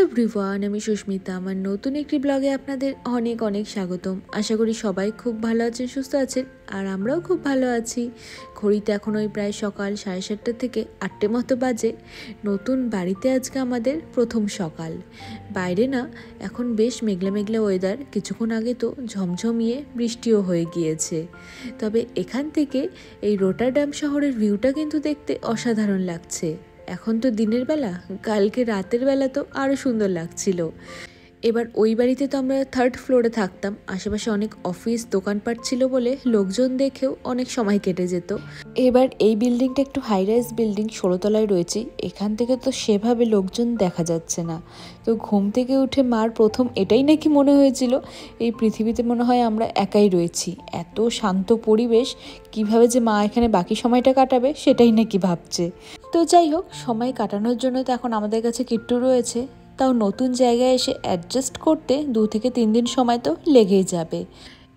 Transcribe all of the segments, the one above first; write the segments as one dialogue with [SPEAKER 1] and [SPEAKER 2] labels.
[SPEAKER 1] Everyone, আমি সুস্মিতা। আমার নতুন একটি ব্লগে আপনাদের অনেক অনেক স্বাগতম। আশা করি সবাই খুব ভালো আছেন, সুস্থ আছেন, আর আমরাও খুব ভালো আছি। ঘড়িতে এখন ওই প্রায় সকাল 7:30 থেকে 8টে মতো বাজে। নতুন বাড়িতে আজকে আমাদের প্রথম সকাল। বাইরে না এখন বেশ মেঘলা মেঘলা ওয়েদার, কিছুক্ষণ আগে তো ঝমঝমিয়ে বৃষ্টিও হয়ে গিয়েছে। তবে এখান থেকে এই রোটারডাম শহরের ভিউটা কিন্তু দেখতে অসাধারণ লাগছে। এখন তো দিনের বেলা, কালকে রাতের বেলা তো আরও সুন্দর লাগছিল। এবার ওই বাড়িতে তো আমরা 3rd ফ্লোরে থাকতাম। আশেপাশে অনেক অফিস দোকানপাট ছিল বলে লোকজন দেখেও অনেক সময় কেটে যেত। এবার এই বিল্ডিংটা একটু হাই রাইজ বিল্ডিং, 16 তলায় রয়েছে। এখান থেকে তো সেভাবে লোকজন দেখা যাচ্ছে না। তো ঘুম থেকে উঠে মার প্রথম এটাই নাকি মনে হয়েছিল, এই পৃথিবীতে মনে হয় আমরা একাই রয়েছি। এত শান্ত পরিবেশ, কিভাবে যে মা এখানে বাকি সময়টা কাটাবে সেটাই নাকি ভাবছে। তো যাই হোক, সময় কাটানোর জন্য তো এখন আমাদের কাছে কিট্টু রয়েছে। তাও নতুন জায়গায় এসে অ্যাডজাস্ট করতে 2 থেকে 3 দিন সময় তো লেগেই যাবে।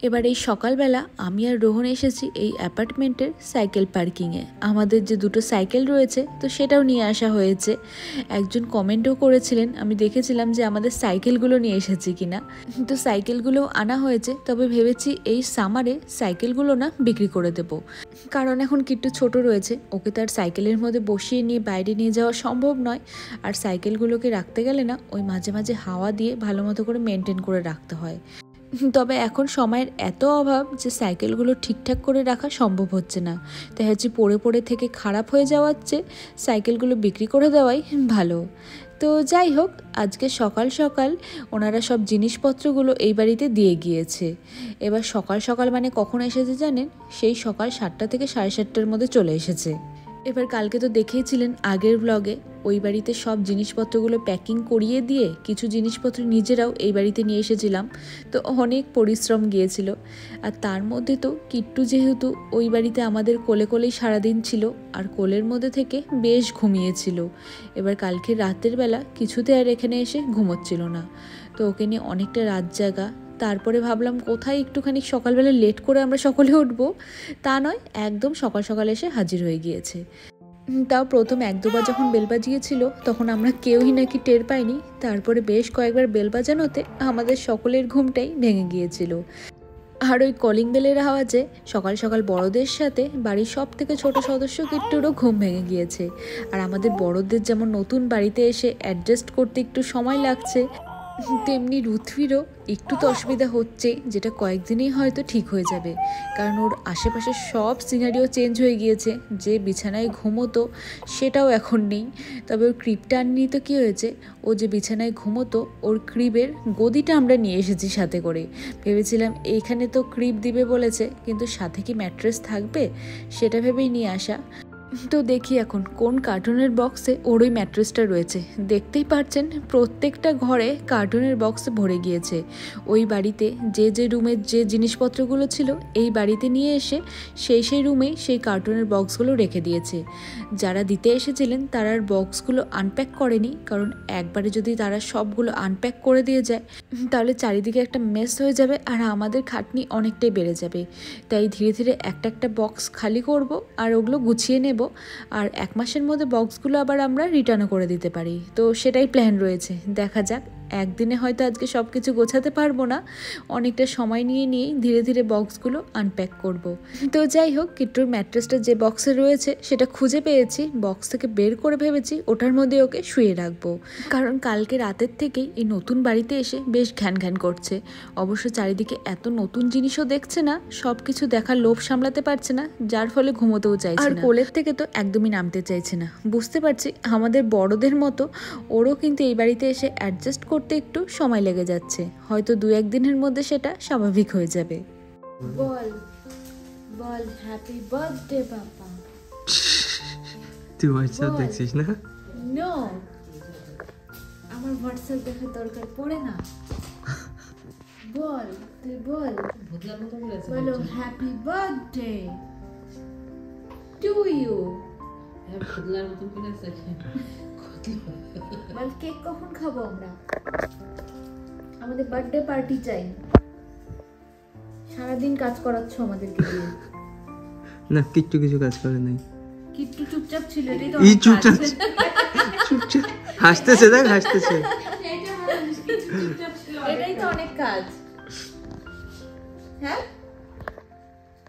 [SPEAKER 1] এবার এই সকালবেলা আমি আর রোহন এসেছি এই অ্যাপার্টমেন্টের সাইকেল পার্কিংয়ে। আমাদের যে 2টো সাইকেল রয়েছে তো সেটাও নিয়ে আসা হয়েছে। একজন কমেন্টও করেছিলেন, আমি দেখেছিলাম যে আমাদের সাইকেলগুলো নিয়ে এসেছি কিনা। তো সাইকেলগুলোও আনা হয়েছে, তবে ভেবেছি এই সামারে সাইকেলগুলো না বিক্রি করে দেব। কারণ এখন কিট্টু ছোট রয়েছে, ওকে তার সাইকেলের মধ্যে বসিয়ে নিয়ে বাইরে নিয়ে যাওয়া সম্ভব নয়। আর সাইকেলগুলোকে রাখতে গেলে না ওই মাঝে মাঝে হাওয়া দিয়ে ভালো মতো করে মেনটেন করে রাখতে হয়। তবে এখন সময়ের এত অভাব যে সাইকেলগুলো ঠিকঠাক করে রাখা সম্ভব হচ্ছে না। তাই হচ্ছে পড়ে পড়ে থেকে খারাপ হয়ে যাওয়ার চেয়ে সাইকেলগুলো বিক্রি করে দেওয়াই ভালো। তো যাই হোক, আজকে সকাল সকাল ওনারা সব জিনিসপত্রগুলো এই বাড়িতে দিয়ে গিয়েছে। এবার সকাল সকাল মানে কখন এসেছে জানেন? সেই সকাল 7টা থেকে 7:30টার মধ্যে চলে এসেছে। এবার কালকে তো দেখেইছিলেন আগের ব্লগে, ওই বাড়িতে সব জিনিসপত্রগুলো প্যাকিং করিয়ে দিয়ে কিছু জিনিসপত্র নিজেরাও এই বাড়িতে নিয়ে এসেছিলাম। তো অনেক পরিশ্রম গিয়েছিল। আর তার মধ্যে তো কিট্টু যেহেতু ওই বাড়িতে আমাদের কোলে কোলেই সারাদিন ছিল, আর কোলের মধ্যে থেকে বেশ ঘুমিয়েছিল। এবার কালকে রাতের বেলা কিছুতে আর এখানে এসে ঘুমোচ্ছিল না। তো ওকে নিয়ে অনেকটা রাত জাগা। তারপরে ভাবলাম কোথায় একটুখানি সকালবেলা লেট করে আমরা সকলে উঠবো, তা নয়, একদম সকাল সকাল এসে হাজির হয়ে গিয়েছে। তাও প্রথম 1-2বার যখন বেল বাজিয়েছিল তখন আমরা কেউই নাকি টের পাইনি। তারপরে বেশ কয়েকবার বেল বাজানোতে আমাদের সকলের ঘুমটাই ভেঙে গিয়েছিল। আর ওই কলিং বেলের আওয়াজে সকাল সকাল বড়দের সাথে বাড়ির সব থেকে ছোট সদস্য কিট্টুরও ঘুম ভেঙে গিয়েছে। আর আমাদের বড়দের যেমন নতুন বাড়িতে এসে অ্যাডজাস্ট করতে একটু সময় লাগছে, তেমনি রুথভিরও একটু তো অসুবিধা হচ্ছে, যেটা কয়েকদিনেই হয়তো ঠিক হয়ে যাবে। কারণ ওর আশেপাশে সব সিনারিও চেঞ্জ হয়ে গিয়েছে। যে বিছানায় ঘুমোতো সেটাও এখন নেই। তবে ওর ক্রিবটা আননি তো কী হয়েছে, ও যে বিছানায় ঘুমোতো ওর ক্রিবের গদিটা আমরা নিয়ে এসেছি সাথে করে। ভেবেছিলাম এইখানে তো ক্রিব দিবে বলেছে, কিন্তু সাথে কি ম্যাট্রেস থাকবে সেটা ভেবেই নিয়ে আসা। তো দেখি এখন কোন কার্টুনের বক্সে ওর ওই ম্যাট্রেসটা রয়েছে। দেখতেই পাচ্ছেন প্রত্যেকটা ঘরে কার্টুনের বক্সে ভরে গিয়েছে। ওই বাড়িতে যে যে রুমের যে জিনিসপত্রগুলো ছিল এই বাড়িতে নিয়ে এসে সেই রুমেই সেই কার্টুনের বক্সগুলো রেখে দিয়েছে। যারা দিতে এসেছিলেন তারা আর বক্সগুলো আনপ্যাক করেনি, কারণ একবারে যদি তারা সবগুলো আনপ্যাক করে দিয়ে যায় তাহলে চারিদিকে একটা মেস হয়ে যাবে আর আমাদের খাটনি অনেকটাই বেড়ে যাবে। তাই ধীরে ধীরে একটা একটা বক্স খালি করব আর ওগুলো গুছিয়ে নেব। আর 1 মাসের মধ্যে বক্সগুলো আবার আমরা রিটার্নও করে দিতে পারি। তো সেটাই প্ল্যান রয়েছে, দেখা যাক। একদিনে হয়তো আজকে সব কিছু গোছাতে পারবো না, অনেকটা সময় নিয়েই ধীরে ধীরে বক্সগুলো আনপ্যাক করব। তো যাই হোক, কিট্টুর ম্যাট্রেসটা যে বক্সে রয়েছে সেটা খুঁজে পেয়েছি, বক্স থেকে বের করে ভেবেছি ওটার মধ্যে ওকে শুয়ে রাখবো। কারণ কালকে রাতের থেকেই এই নতুন বাড়িতে এসে বেশ ঘ্যান ঘ্যান করছে। অবশ্য চারিদিকে এত নতুন জিনিসও দেখছে না, সব কিছু দেখার লোভ সামলাতে পারছে না, যার ফলে ঘুমোতেও চাইছে না। আর কোলের থেকে তো একদমই নামতে চাইছে না। বুঝতে পারছি আমাদের বড়দের মতো ওরও কিন্তু এই বাড়িতে এসে অ্যাডজাস্ট করতে একটু সময় লেগে যাচ্ছে। হয়তো 2-1 দিনের মধ্যে সেটা স্বাভাবিক হয়ে যাবে। বল বল হ্যাপি বার্থডে বাবা।
[SPEAKER 2] তুই হোয়াটসঅ্যাপ দেখছিস না?
[SPEAKER 1] নো, আমার হোয়াটসঅ্যাপ দেখার দরকার পড়ে না। বল তুই বল, বলো হ্যাপি বার্থডে টু ইউ। বল কেক কখন খাবো আমরা? আমাদের বার্থডে পার্টি চাই। সারাদিন কাজ করাচ্ছ আমাদেরকে দিয়ে।
[SPEAKER 2] না, কিট্টু কিছু কাজ করে নাই।
[SPEAKER 1] কিট্টু চুপচাপ ছিল, এটাই তো
[SPEAKER 2] চুপচাপ হাসতেছে, দেখ হাসতেছে।
[SPEAKER 1] এটাই তো অনেক কাজ। হ্যাঁ,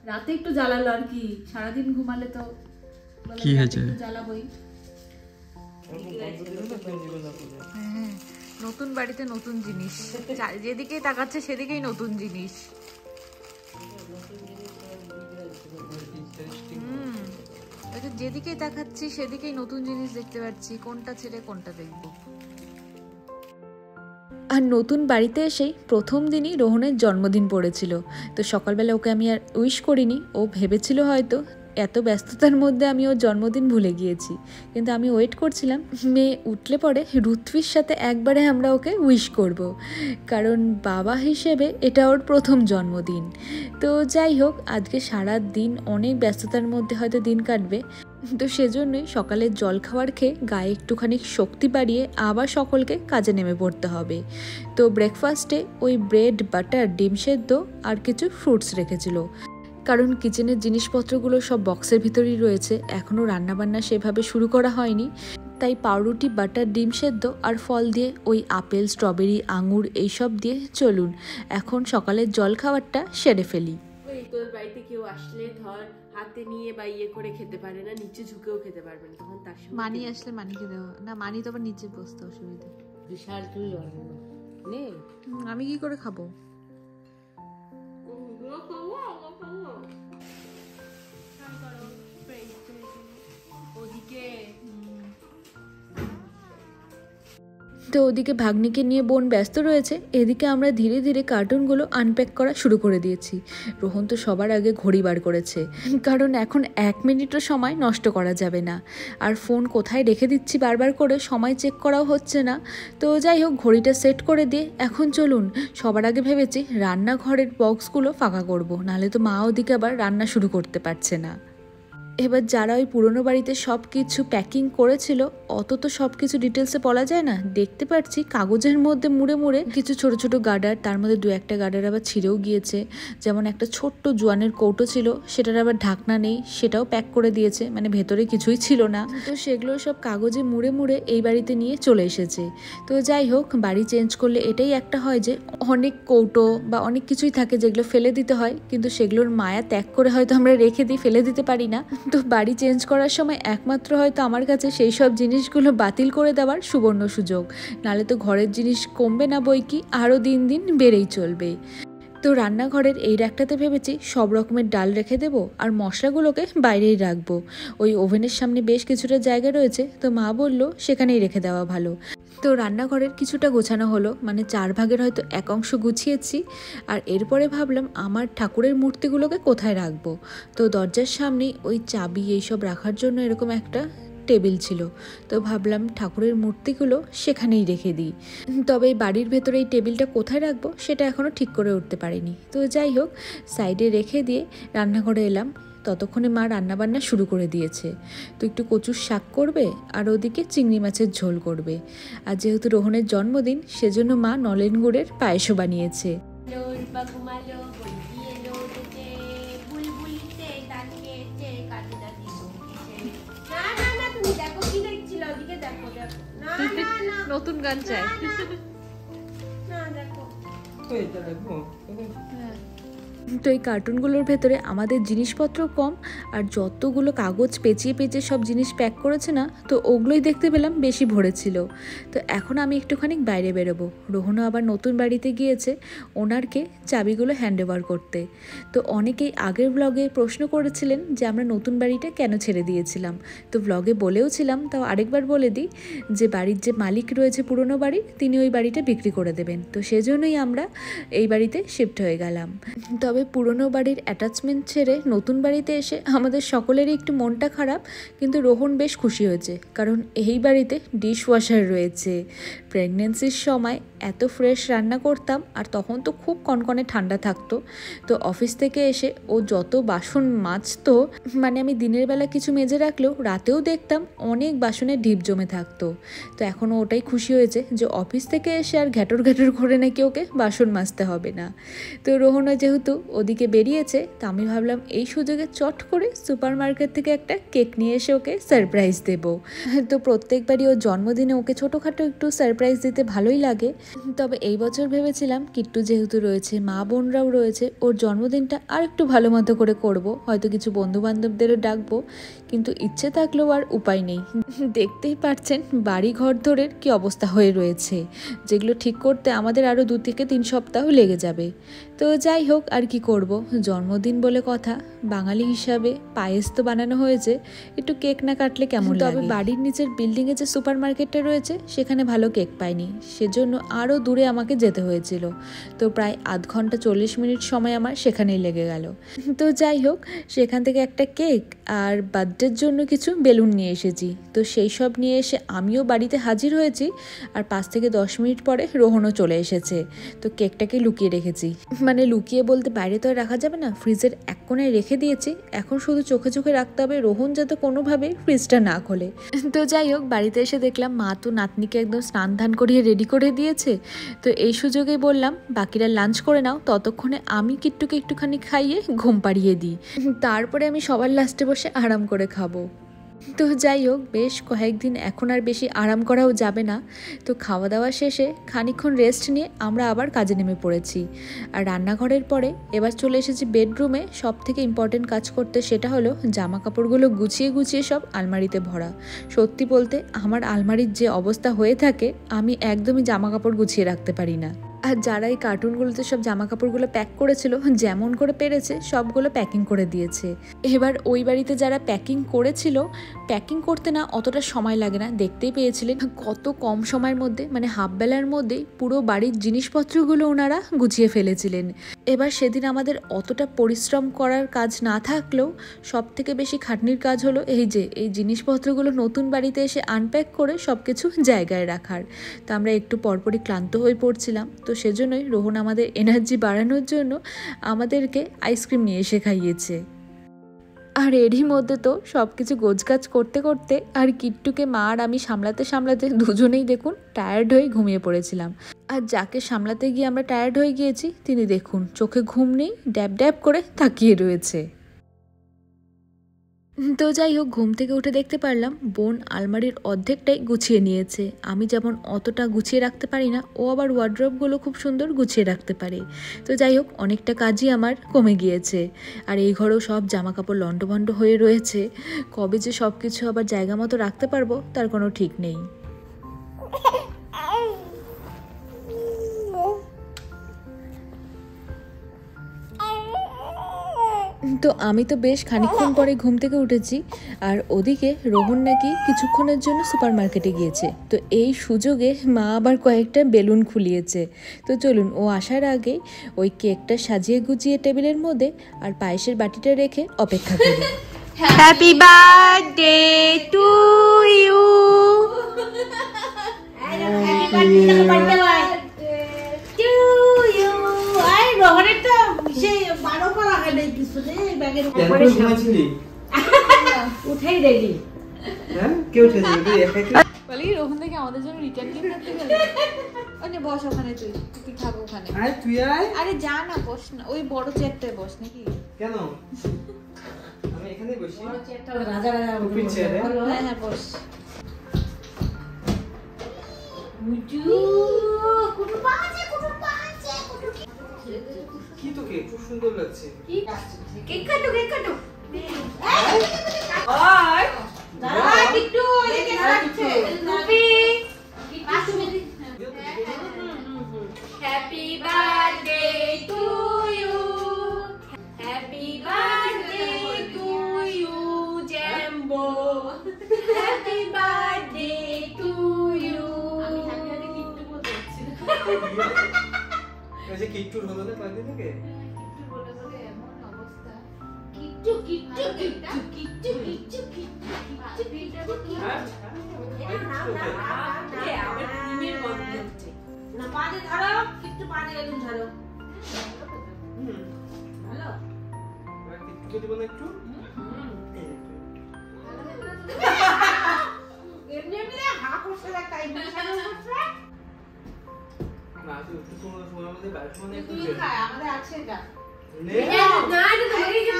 [SPEAKER 1] রাতে একটু জ্বালালো আর কি, সারাদিন ঘুমালে তো
[SPEAKER 2] কি হয়েছে?
[SPEAKER 1] জ্বালাবই। হ্যাঁ, নতুন বাড়িতে নতুন জিনিস, যেদিকেই তাকাচ্ছে সেদিকেই নতুন জিনিস। যেদিকেই তাকাচ্ছি সেদিকেই নতুন জিনিস দেখতে পাচ্ছি, কোনটা ছেড়ে কোনটা দেখবো। আর নতুন বাড়িতে এসেই প্রথম দিনই রোহনের জন্মদিন পড়েছিল। তো সকালবেলা ওকে আমি আর উইশ করিনি। ও ভেবেছিল হয়তো এত ব্যস্ততার মধ্যে আমি ওর জন্মদিন ভুলে গিয়েছি, কিন্তু আমি ওয়েট করছিলাম মেয়ে উঠলে পরে রুথফির সাথে একবারে আমরা ওকে উইশ করব, কারণ বাবা হিসেবে এটা ওর প্রথম জন্মদিন। তো যাই হোক, আজকে সারা দিন অনেক ব্যস্ততার মধ্যে হয়তো দিন কাটবে, তো সেজন্যই সকালের জল খাবার খেয়ে গায়ে একটুখানি শক্তি বাড়িয়ে আবার সকলকে কাজে নেমে পড়তে হবে। তো ব্রেকফাস্টে ওই ব্রেড, বাটার, ডিম সেদ্ধ আর কিছু ফ্রুটস রেখেছিল, কারণ কিচেনের জিনিসপত্রগুলো সব বক্সের ভিতরেই রয়েছে, এখনও রান্নাবান্না সেভাবে শুরু করা হয়নি। তাই পাউরুটি, বাটার, ডিম সেদ্ধ আর ফল দিয়ে ওই আপেল, স্ট্রবেরি, আঙুর এইসব দিয়ে চলুন এখন সকালের জল খাবারটা সেরে ফেলি।
[SPEAKER 3] তোর বাড়িতে কেউ আসলে ধর হাতে নিয়ে বা ইয়ে করে খেতে পারে না, নিচে ঝুঁকেও খেতে পারবে না, তখন তার সঙ্গে
[SPEAKER 1] মানি আসলে মানিকে দেওয়া না, মানি তো আবার নিচে বসতে অসুবিধা।
[SPEAKER 3] বিশাল তুই নে,
[SPEAKER 1] আমি কি করে খাবো?
[SPEAKER 3] ওদিকে
[SPEAKER 1] তো ওদিকে ভাগ্নিকে নিয়ে বোন ব্যস্ত রয়েছে, এদিকে আমরা ধীরে ধীরে কার্টুনগুলো আনপ্যাক করা শুরু করে দিয়েছি। রোহন তো সবার আগে ঘড়ি বার করেছে, কারণ এখন 1 মিনিটও সময় নষ্ট করা যাবে না। আর ফোন কোথায় রেখে দিচ্ছি বারবার করে, সময় চেক করাও হচ্ছে না। তো যাই হোক, ঘড়িটা সেট করে দিয়ে এখন চলুন সবার আগে ভেবেছি রান্নাঘরের বক্সগুলো ফাঁকা করব, নাহলে তো মা ওদিকে আবার রান্না শুরু করতে পারছে না। এবার যারা ওই পুরনো বাড়িতে সব কিছু প্যাকিং করেছিল, অত তো সব কিছু ডিটেলসে বলা যায় না, দেখতে পাচ্ছি কাগজের মধ্যে মুড়ে মুড়ে কিছু ছোট ছোট গার্ডার, তার মধ্যে 2-1টা গার্ডার আবার ছিঁড়েও গিয়েছে। যেমন একটা ছোট্ট জোয়ানের কৌটো ছিল, সেটার আবার ঢাকনা নেই, সেটাও প্যাক করে দিয়েছে, মানে ভেতরে কিছুই ছিল না। তো সেগুলো সব কাগজে মুড়ে মুড়ে এই বাড়িতে নিয়ে চলে এসেছে। তো যাই হোক, বাড়ি চেঞ্জ করলে এটাই একটা হয় যে অনেক কৌটো বা অনেক কিছুই থাকে যেগুলো ফেলে দিতে হয়, কিন্তু সেগুলোর মায়া ত্যাগ করে হয়তো আমরা রেখে দিই, ফেলে দিতে পারি না। তো বাড়ি চেঞ্জ করার সময় একমাত্র হয়তো আমার কাছে সেই সব জিনিসগুলো বাতিল করে দেওয়ার সুবর্ণ সুযোগ, নাহলে তো ঘরের জিনিস কমবে না বই কি, আরও দিন দিন বেড়েই চলবে। তো রান্নাঘরের এই র্যাকটাতে ভেবেছি সব রকমের ডাল রেখে দেবো আর মশলাগুলোকে বাইরেই রাখবো। ওই ওভেনের সামনে বেশ কিছুটা জায়গা রয়েছে, তো মা বলল সেখানেই রেখে দেওয়া ভালো। তো রান্নাঘরের কিছুটা গোছানো হলো, মানে 4 ভাগের হয়তো 1 অংশ গুছিয়েছি। আর এরপরে ভাবলাম আমার ঠাকুরের মূর্তিগুলোকে কোথায় রাখবো। তো দরজার সামনেই ওই চাবি এইসব রাখার জন্য এরকম একটা টেবিল ছিল, তো ভাবলাম ঠাকুরের মূর্তিগুলো সেখানেই রেখে দিই। তবে এই বাড়ির ভেতরে এই টেবিলটা কোথায় রাখবো সেটা এখনও ঠিক করে উঠতে পারিনি। তো যাই হোক, সাইডে রেখে দিয়ে রান্নাঘরে এলাম। ততক্ষণে মা রান্নাবান্না শুরু করে দিয়েছে। তো একটু কচুর শাক করবে আর ওদিকে চিংড়ি মাছের ঝোল করবে। আর যেহেতু রোহনের জন্মদিন, সেজন্য মা নলেন গুড়ের পায়েসও বানিয়েছে। নতুন গান চাই। তো এই কার্টুনগুলোর ভেতরে আমাদের জিনিসপত্র কম, আর যতগুলো কাগজ পেঁচিয়ে পেঁচিয়ে সব জিনিস প্যাক করেছে না, তো ওগুলোই দেখতে পেলাম বেশি ভরেছিল। তো এখন আমি একটুখানি বাইরে বেরোবো। রোহনও আবার নতুন বাড়িতে গিয়েছে ওনারকে চাবিগুলো হ্যান্ড ওভার করতে। তো অনেকেই আগের ব্লগে প্রশ্ন করেছিলেন যে আমরা নতুন বাড়িটা কেন ছেড়ে দিয়েছিলাম। তো ব্লগে বলেওছিলাম, তাও আরেকবার বলে দিই যে বাড়ির যে মালিক রয়েছে পুরনো বাড়ির, তিনি ওই বাড়িটা বিক্রি করে দেবেন। তো সেজন্যই আমরা এই বাড়িতে শিফট হয়ে গেলাম। তবে পুরনো বাড়ির অ্যাটাচমেন্ট ছেড়ে নতুন বাড়িতে এসে আমাদের সকলেরই একটু মনটা খারাপ, কিন্তু রোহন বেশ খুশি হয়েছে, কারণ এই বাড়িতে ডিশ ওয়াশার রয়েছে। প্রেগনেন্সির সময় এত ফ্রেশ রান্না করতাম, আর তখন তো খুব কনকনে ঠান্ডা থাকতো। তো অফিস থেকে এসে ও যত বাসন মাজতো, মানে আমি দিনের বেলা কিছু মেজে রাখলেও রাতেও দেখতাম অনেক বাসনের ঢিপ জমে থাকতো। তো এখনও ওটাই খুশি হয়েছে যে অফিস থেকে এসে আর ঘ্যাটর ঘ্যাটর করে নাকি ওকে বাসন মাজতে হবে না। তো রোহনও যেহেতু ওদিকে বেরিয়েছে, তা আমি ভাবলাম এই সুযোগে চট করে সুপার মার্কেট থেকে একটা কেক নিয়ে এসে ওকে সারপ্রাইজ দেবো। তো প্রত্যেকবারই ওর জন্মদিনে ওকে ছোটোখাটো একটু সারপ্রাইজ সারপ্রাইজ দিতে ভালোই লাগে। তবে এই বছর ভেবেছিলাম কিট্টু যেহেতু রয়েছে, মা বোনরাও রয়েছে, ওর জন্মদিনটা আর একটু ভালো মতো করে করব, হয়তো কিছু বন্ধু বান্ধবদেরও ডাকবো, কিন্তু ইচ্ছে থাকলেও আর উপায় নেই। দেখতেই পাচ্ছেন বাড়ি ঘর ধরের কি অবস্থা হয়ে রয়েছে, যেগুলো ঠিক করতে আমাদের আরও 2 থেকে 3 সপ্তাহ লেগে যাবে। তো যাই হোক, আর কি করব, জন্মদিন বলে কথা, বাঙালি হিসাবে পায়েস তো বানানো হয়েছে, একটু কেক না কাটলে কেমন লাগে। তবে বাড়ির নিচের বিল্ডিংয়ে যে সুপার মার্কেটটা রয়েছে সেখানে ভালো কেক পাইনি, সেজন্য আরও দূরে আমাকে যেতে হয়েছিল। তো প্রায় আধ ঘন্টা 40 মিনিট সময় আমার সেখানেই লেগে গেল। তো যাই হোক, সেখান থেকে একটা কেক আর বার্থডের জন্য কিছু বেলুন নিয়ে এসেছি। তো সেই সব নিয়ে এসে আমিও বাড়িতে হাজির হয়েছি, আর 5 থেকে 10 মিনিট পরে রোহনও চলে এসেছে। তো কেকটাকে লুকিয়ে রেখেছি, মানে লুকিয়ে বলতে বাইরে তো আর রাখা যাবে না, ফ্রিজের এক কোণায় রেখে দিয়েছি। এখন শুধু চোখে চোখে রাখতে হবে রোহন যাতে কোনোভাবে ফ্রিজটা না খোলে। তো যাই হোক, বাড়িতে এসে দেখলাম মা তো নাতনিকে একদম স্নান ধান করিয়ে রেডি করে দিয়েছে। তো এই সুযোগে বললাম বাকিরা লাঞ্চ করে নাও, ততক্ষণে আমি কিট্টুকে একটুখানি খাইয়ে ঘুম পাড়িয়ে দিই, তারপরে আমি সবার লাস্টে বসে আরাম করে খাবো। তো যাই হোক, বেশ কয়েকদিন এখন আর বেশি আরাম করাও যাবে না। তো খাওয়া দাওয়া শেষে খানিকক্ষণ রেস্ট নিয়ে আমরা আবার কাজে নেমে পড়েছি। আর রান্নাঘরের পরে এবার চলে এসেছি বেডরুমে সব থেকে ইম্পর্টেন্ট কাজ করতে, সেটা হলো জামা কাপড়গুলো গুছিয়ে গুছিয়ে সব আলমারিতে ভরা। সত্যি বলতে আমার আলমারির যে অবস্থা হয়ে থাকে, আমি একদমই জামা কাপড় গুছিয়ে রাখতে পারি না। আর যারা এই কার্টুনগুলোতে সব জামা কাপড়গুলো প্যাক করেছিল, যেমন করে পেরেছে সবগুলো প্যাকিং করে দিয়েছে। এবার ওই বাড়িতে যারা প্যাকিং করেছিল, প্যাকিং করতে না অতটা সময় লাগে না, দেখতেই পেয়েছিলেন কত কম সময়ের মধ্যে, মানে হাফ বেলার মধ্যেই পুরো বাড়ির জিনিসপত্রগুলো ওনারা গুছিয়ে ফেলেছিলেন। এবার সেদিন আমাদের অতটা পরিশ্রম করার কাজ না থাকলেও সব থেকে বেশি খাটনির কাজ হলো এই জিনিসপত্রগুলো নতুন বাড়িতে এসে আনপ্যাক করে সব কিছু জায়গায় রাখার। তো আমরা একটু পরপরই ক্লান্ত হয়ে পড়ছিলাম। তো সেজন্যই রোহন আমাদের এনার্জি বাড়ানোর জন্য আমাদেরকে আইসক্রিম নিয়ে এসে খাইয়েছে। আর এরই মধ্যে তো সব কিছু গোছগাছ করতে করতে আর কিট্টুকে মা আর আমি সামলাতে সামলাতে দুজনেই দেখুন টায়ার্ড হয়ে ঘুমিয়ে পড়েছিলাম। আর যাকে সামলাতে গিয়ে আমরা টায়ার্ড হয়ে গিয়েছি, তিনি দেখুন চোখে ঘুম নেই, ড্যাব ড্যাব করে তাকিয়ে রয়েছে। তো যাই হোক, ঘুম থেকে উঠে দেখতে পারলাম বোন আলমারির অর্ধেকটাই গুছিয়ে নিয়েছে। আমি যেমন অতটা গুছিয়ে রাখতে পারি না, ও আবার ওয়ার্ড্রোবগুলো খুব সুন্দর গুছিয়ে রাখতে পারে। তো যাই হোক, অনেকটা কাজই আমার কমে গিয়েছে। আর এই ঘরেও সব জামা কাপড় লণ্ডভণ্ড হয়ে রয়েছে, কবে যে সব কিছু আবার জায়গা মতো রাখতে পারবো তার কোনো ঠিক নেই। তো আমি তো বেশ খানিকক্ষণ পরে ঘুম থেকে উঠেছি, আর ওদিকে রোহন নাকি কিছুক্ষণের জন্য সুপার মার্কেটে গিয়েছে। তো এই সুযোগে মা আবার কয়েকটা বেলুন খুলিয়েছে। তো চলুন ও আসার আগে ওই কেকটা সাজিয়ে গুছিয়ে টেবিলের মধ্যে আর পায়েসের বাটিটা রেখে অপেক্ষা করি।
[SPEAKER 4] Happy birthday to you.
[SPEAKER 5] উঠেই রেডি।
[SPEAKER 1] বলি রোহন থেকে আমাদের জন্য রিটার্ন গিফট আনতে গেলে, ওখানে বস, ওখানে তুই থাক ওখানে। আরে যা না, বস না, ওই বড় চেয়ারটায় বস। নাকি
[SPEAKER 2] কেন আমি এখানেই বসি?
[SPEAKER 5] বড় চেয়ারটা রাজা রাজা
[SPEAKER 1] হ্যাঁ বস।
[SPEAKER 2] কি তো কেক খুব সুন্দর লাগছে।
[SPEAKER 5] কেক কাটো, কেক কাটো।
[SPEAKER 2] আর
[SPEAKER 5] দাঁড়া কিট্টু, এদিকে রাখছে রুপি। Happy birthday to you, happy birthday to you Jumbo, happy birthday to you. আমি হ্যাপি বার্থডে কিট্টু বলতে যাচ্ছি।
[SPEAKER 2] এই যে কিট্টুর হলো না কয়েকদিন থেকে।
[SPEAKER 5] কিট্টু বলে বলে এমন অবস্থা। কিট্টু কিট্টু কিট্টু কিট্টু কিট্টু কিট্টু কিট্টু। না পানি ধরো, কিট্টু পানি এলুম ধরো। হ্যালো,
[SPEAKER 2] আর কিট্টুকে দিব না একটু?
[SPEAKER 5] এমনি এমনি হা করছে না, তাই মিশানো করছে
[SPEAKER 2] না, তুই একটু কোনো সময় আমাদের বাইরে মানে একটু
[SPEAKER 5] তুই খায়, আমাদের আছে এটা।
[SPEAKER 2] নে
[SPEAKER 5] না এটা তো বলি যে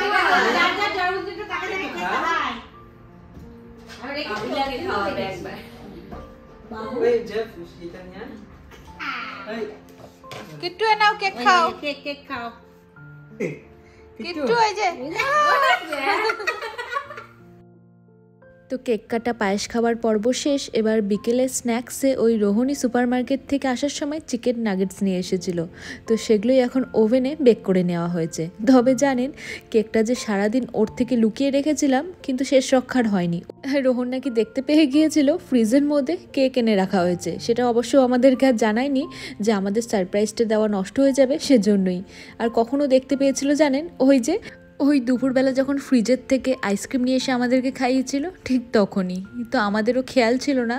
[SPEAKER 5] যা যা জন্মদিনটা টাকা দিয়ে খেতে হয়। আমি রেখে লাগে খাওয়া একবার।
[SPEAKER 2] Wait, Jeff, এটা নিয়ে আয়। এই,
[SPEAKER 4] কিট্টু এ নাও কেক খাও
[SPEAKER 3] কেক খাও।
[SPEAKER 4] কিট্টু এই যে
[SPEAKER 1] তো কেক কাটা পায়েস খাওয়ার পর্ব শেষ। এবার বিকেলে স্ন্যাক্সে ওই রোহিণী সুপারমার্কেট থেকে আসার সময় চিকেন নাগেটস নিয়ে এসেছিল, তো সেগুলোই এখন ওভেনে বেক করে নেওয়া হয়েছে। তবে জানেন কেকটা যে সারাদিন ওর থেকে লুকিয়ে রেখেছিলাম কিন্তু শেষ রক্ষার হয়নি। রোহন নাকি দেখতে পেয়ে গিয়েছিল ফ্রিজের মধ্যে কেক এনে রাখা হয়েছে, সেটা অবশ্য আমাদেরকে আর জানায়নি যে আমাদের সারপ্রাইজটা দেওয়া নষ্ট হয়ে যাবে সেজন্যই। আর কখনো দেখতে পেয়েছিল জানেন ওই দুপুরবেলা যখন ফ্রিজের থেকে আইসক্রিম নিয়ে এসে আমাদেরকে খাইয়েছিল ঠিক তখনই। তো আমাদেরও খেয়াল ছিল না।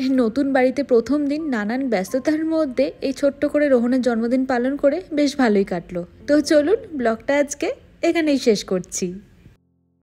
[SPEAKER 1] এই নতুন বাড়িতে প্রথম দিন নানান ব্যস্ততার মধ্যে এই ছোট্ট করে রোহনের জন্মদিন পালন করে বেশ ভালোই কাটলো। তো চলুন ব্লগটা আজকে এখানেই শেষ করছি।